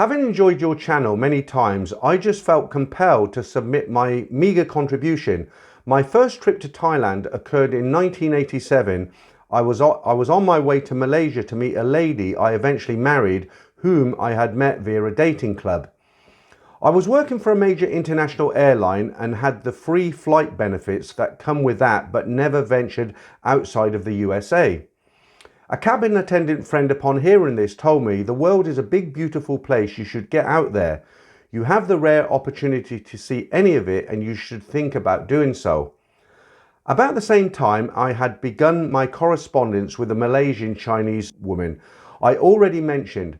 Having enjoyed your channel many times, I just felt compelled to submit my meagre contribution. My first trip to Thailand occurred in 1987. I was on my way to Malaysia to meet a lady I eventually married, whom I had met via a dating club. I was working for a major international airline and had the free flight benefits that come with that, but never ventured outside of the USA. A cabin attendant friend, upon hearing this, told me the world is a big, beautiful place. You should get out there. You have the rare opportunity to see any of it, and you should think about doing so. About the same time, I had begun my correspondence with a Malaysian Chinese woman I already mentioned.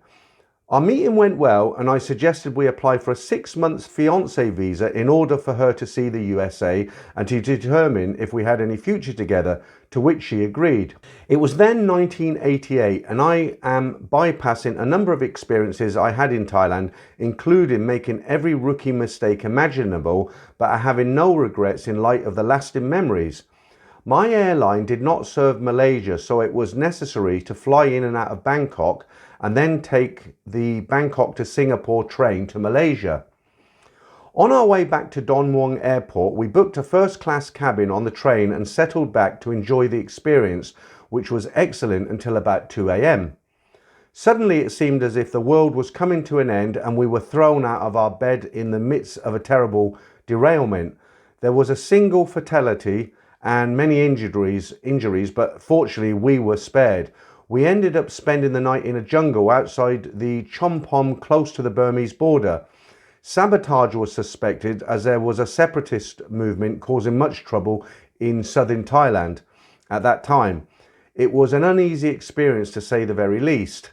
Our meeting went well, and I suggested we apply for a 6-month fiancé visa in order for her to see the USA and to determine if we had any future together, to which she agreed. It was then 1988, and I am bypassing a number of experiences I had in Thailand, including making every rookie mistake imaginable, but having no regrets in light of the lasting memories. My airline did not serve Malaysia, so it was necessary to fly in and out of Bangkok and then take the Bangkok to Singapore train to Malaysia. On our way back to Don Mueang Airport, we booked a first-class cabin on the train and settled back to enjoy the experience, which was excellent until about 2 a.m. Suddenly it seemed as if the world was coming to an end and we were thrown out of our bed in the midst of a terrible derailment. There was a single fatality and many injuries, but fortunately we were spared. We ended up spending the night in a jungle outside the Chompom, close to the Burmese border. Sabotage was suspected as there was a separatist movement causing much trouble in southern Thailand at that time. It was an uneasy experience, to say the very least.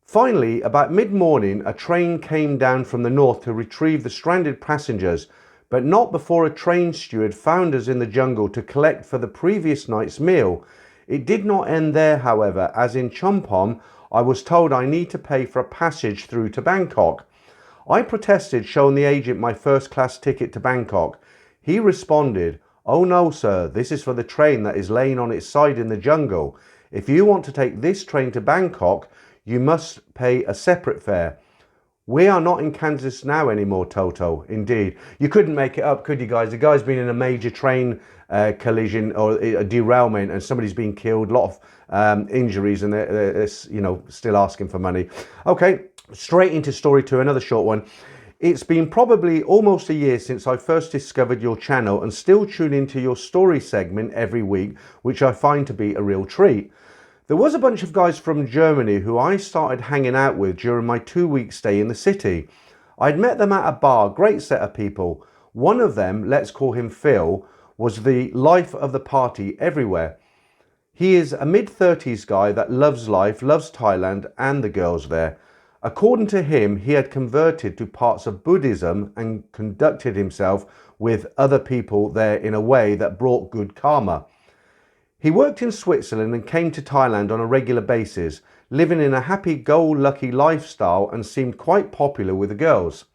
Finally, about mid-morning, a train came down from the north to retrieve the stranded passengers, but not before a train steward found us in the jungle to collect for the previous night's meal. It did not end there, however, as in Chompom, I was told I need to pay for a passage through to Bangkok. I protested, showing the agent my first-class ticket to Bangkok. He responded, "Oh no, sir, this is for the train that is laying on its side in the jungle. If you want to take this train to Bangkok, you must pay a separate fare." We are not in Kansas now anymore, Toto. Indeed. You couldn't make it up, could you guys? The guy's been in a major train collision or a derailment and somebody's been killed, a lot of injuries, and they're still asking for money. Okay, straight into story 2, another short one. It's been probably almost a year since I first discovered your channel and still tune into your story segment every week, which I find to be a real treat. There was a bunch of guys from Germany who I started hanging out with during my 2-week stay in the city. I'd met them at a bar, great set of people. One of them, let's call him Phil, was the life of the party everywhere. He is a mid-30s guy that loves life, loves Thailand and the girls there. According to him, he had converted to parts of Buddhism and conducted himself with other people there in a way that brought good karma. He worked in Switzerland and came to Thailand on a regular basis, living in a happy-go-lucky lifestyle, and seemed quite popular with the girls.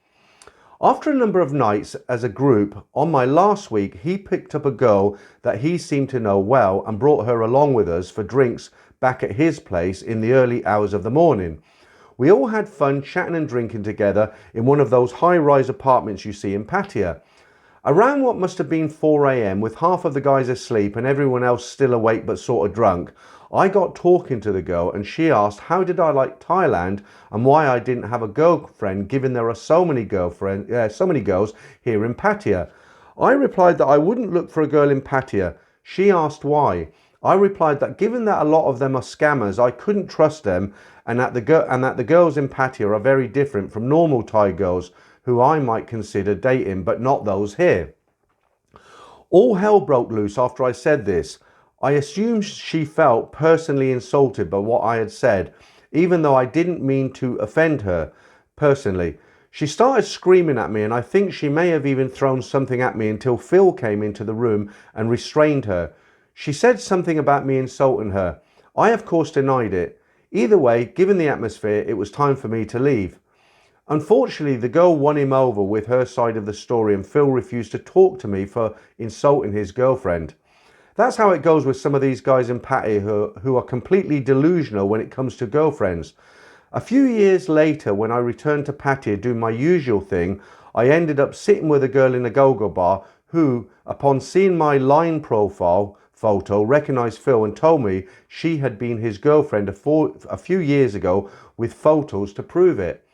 After a number of nights as a group, on my last week, he picked up a girl that he seemed to know well and brought her along with us for drinks back at his place in the early hours of the morning. We all had fun chatting and drinking together in one of those high-rise apartments you see in Pattaya. Around what must have been 4 a.m, with half of the guys asleep and everyone else still awake but sort of drunk, I got talking to the girl and she asked how did I like Thailand and why I didn't have a girlfriend, given there are so many girls here in Pattaya. I replied that I wouldn't look for a girl in Pattaya. She asked why. I replied that given that a lot of them are scammers, I couldn't trust them, and that the girls in Pattaya are very different from normal Thai girls who I might consider dating, but not those here. All hell broke loose after I said this. I assumed she felt personally insulted by what I had said, even though I didn't mean to offend her personally. She started screaming at me, and I think she may have even thrown something at me until Phil came into the room and restrained her. She said something about me insulting her. I, of course, denied it. Either way, given the atmosphere, it was time for me to leave. Unfortunately, the girl won him over with her side of the story, and Phil refused to talk to me for insulting his girlfriend. That's how it goes with some of these guys in Pattaya who are completely delusional when it comes to girlfriends. A few years later, when I returned to Pattaya doing my usual thing, I ended up sitting with a girl in a go-go bar who, upon seeing my line profile photo, recognized Phil and told me she had been his girlfriend a few years ago with photos to prove it.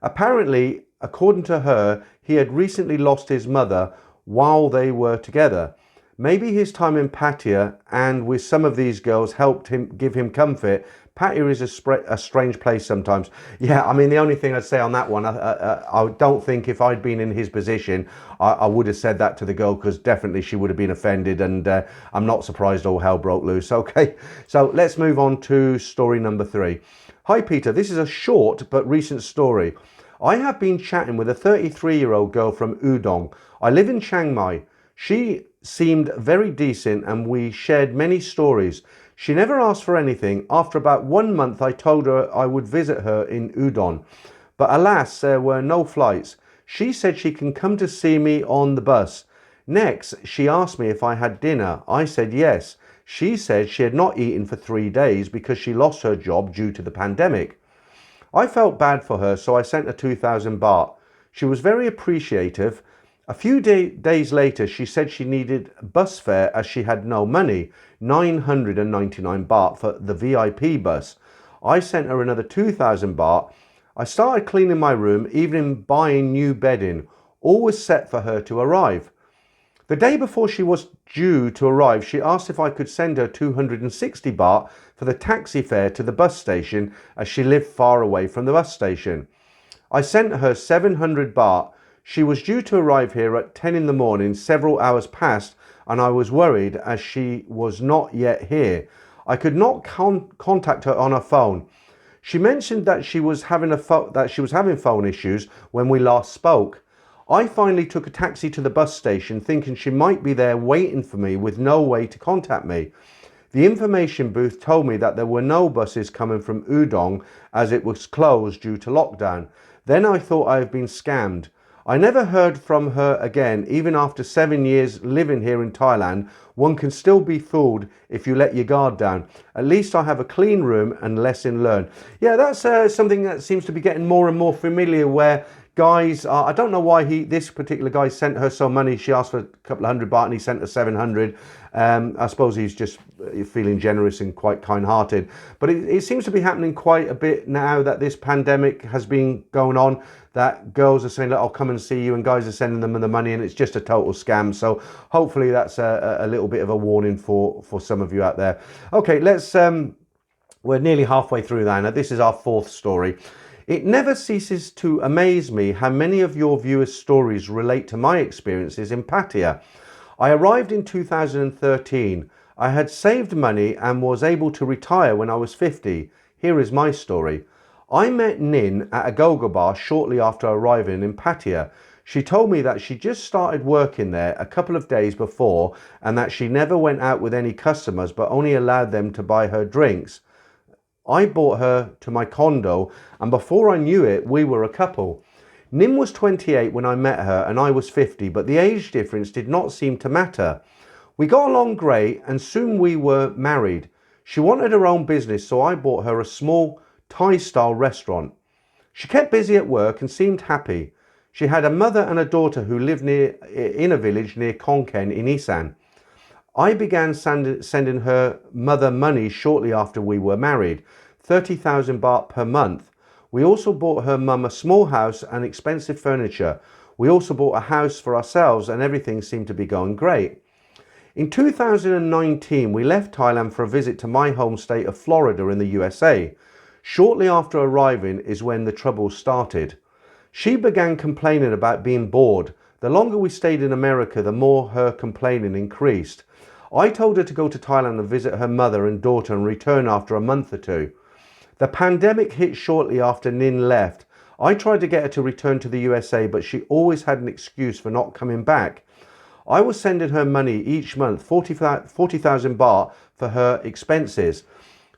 Apparently, according to her, he had recently lost his mother while they were together. Maybe his time in Pattaya and with some of these girls helped him give him comfort. Pattaya is a strange place sometimes. Yeah, I mean, the only thing I'd say on that one, I don't think if I'd been in his position, I would have said that to the girl, because definitely she would have been offended, and I'm not surprised all hell broke loose. Okay, so let's move on to story number 3. Hi Peter, this is a short but recent story. I have been chatting with a 33-year-old girl from Udon. I live in Chiang Mai. She seemed very decent and we shared many stories. She never asked for anything. After about 1 month, I told her I would visit her in Udon. But alas, there were no flights. She said she can come to see me on the bus. Next, she asked me if I had dinner. I said yes. She said she had not eaten for 3 days because she lost her job due to the pandemic. I felt bad for her, so I sent her 2,000 baht. She was very appreciative. A few days later, she said she needed bus fare as she had no money, 999 baht for the VIP bus. I sent her another 2,000 baht. I started cleaning my room, even buying new bedding. All was set for her to arrive. The day before she was due to arrive, she asked if I could send her 260 baht for the taxi fare to the bus station, as she lived far away from the bus station. I sent her 700 baht. She was due to arrive here at 10 in the morning. Several hours passed and I was worried as she was not yet here. I could not contact her on her phone. She mentioned that she was having phone issues when we last spoke. I finally took a taxi to the bus station, thinking she might be there waiting for me with no way to contact me. The information booth told me that there were no buses coming from Udon as it was closed due to lockdown. Then I thought I had been scammed. I never heard from her again. Even after 7 years living here in Thailand, one can still be fooled if you let your guard down. At least I have a clean room and lesson learned. Yeah, that's something that seems to be getting more and more familiar, where guys, I don't know why this particular guy sent her so money. She asked for a couple of hundred baht and he sent her 700. I suppose he's just feeling generous and quite kind-hearted. But it seems to be happening quite a bit now that this pandemic has been going on, that girls are saying, look, I'll come and see you, and guys are sending them the money, and it's just a total scam. So hopefully that's a little bit of a warning for some of you out there. Okay, we're nearly halfway through now. This is our 4th story. It never ceases to amaze me how many of your viewers' stories relate to my experiences in Pattaya. I arrived in 2013. I had saved money and was able to retire when I was 50. Here is my story. I met Nin at a go-go bar shortly after arriving in Pattaya. She told me that she just started working there a couple of days before and that she never went out with any customers but only allowed them to buy her drinks. I brought her to my condo and before I knew it, we were a couple. Nim was 28 when I met her and I was 50, but the age difference did not seem to matter. We got along great and soon we were married. She wanted her own business, so I bought her a small Thai-style restaurant. She kept busy at work and seemed happy. She had a mother and a daughter who lived in a village near Khon Kaen in Isan. I began sending her mother money shortly after we were married, 30,000 baht per month. We also bought her mum a small house and expensive furniture. We also bought a house for ourselves and everything seemed to be going great. In 2019, we left Thailand for a visit to my home state of Florida in the USA. Shortly after arriving is when the trouble started. She began complaining about being bored. The longer we stayed in America, the more her complaining increased. I told her to go to Thailand and visit her mother and daughter and return after a month or 2. The pandemic hit shortly after Nin left. I tried to get her to return to the USA, but she always had an excuse for not coming back. I was sending her money each month, 40,000 baht for her expenses.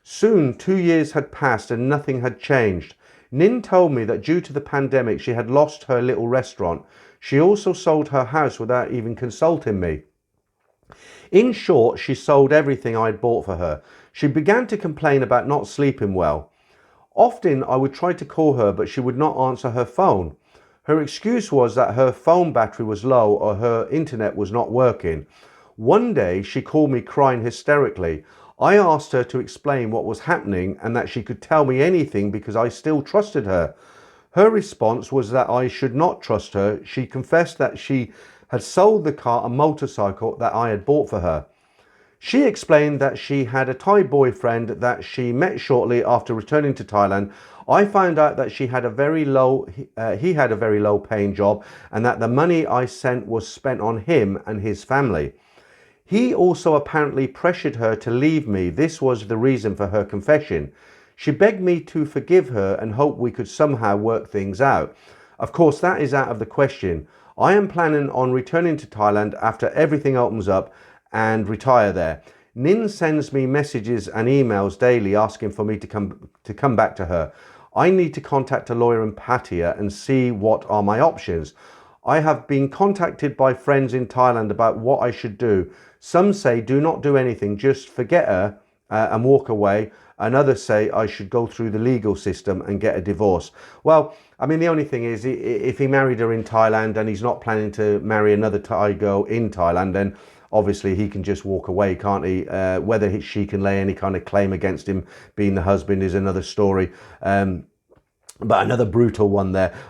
Soon 2 years had passed and nothing had changed. Nin told me that due to the pandemic she had lost her little restaurant. She also sold her house without even consulting me. In short, she sold everything I had bought for her. She began to complain about not sleeping well. Often I would try to call her, but she would not answer her phone. Her excuse was that her phone battery was low or her internet was not working. One day she called me crying hysterically. I asked her to explain what was happening and that she could tell me anything because I still trusted her. Her response was that I should not trust her. She confessed that she had sold the car and motorcycle that I had bought for her. She explained that she had a Thai boyfriend that she met shortly after returning to Thailand. I found out that he had a very low paying job and that the money I sent was spent on him and his family. He also apparently pressured her to leave me. This was the reason for her confession. She begged me to forgive her and hoped we could somehow work things out. Of course, that is out of the question. I am planning on returning to Thailand after everything opens up and retire there. Nin sends me messages and emails daily asking for me to come back to her. I need to contact a lawyer in Pattaya and see what are my options. I have been contacted by friends in Thailand about what I should do. Some say do not do anything, just forget her and walk away. And others say I should go through the legal system and get a divorce. Well, I mean, the only thing is, if he married her in Thailand and he's not planning to marry another Thai girl in Thailand, then obviously he can just walk away, can't he? Whether she can lay any kind of claim against him being the husband is another story. But another brutal one there.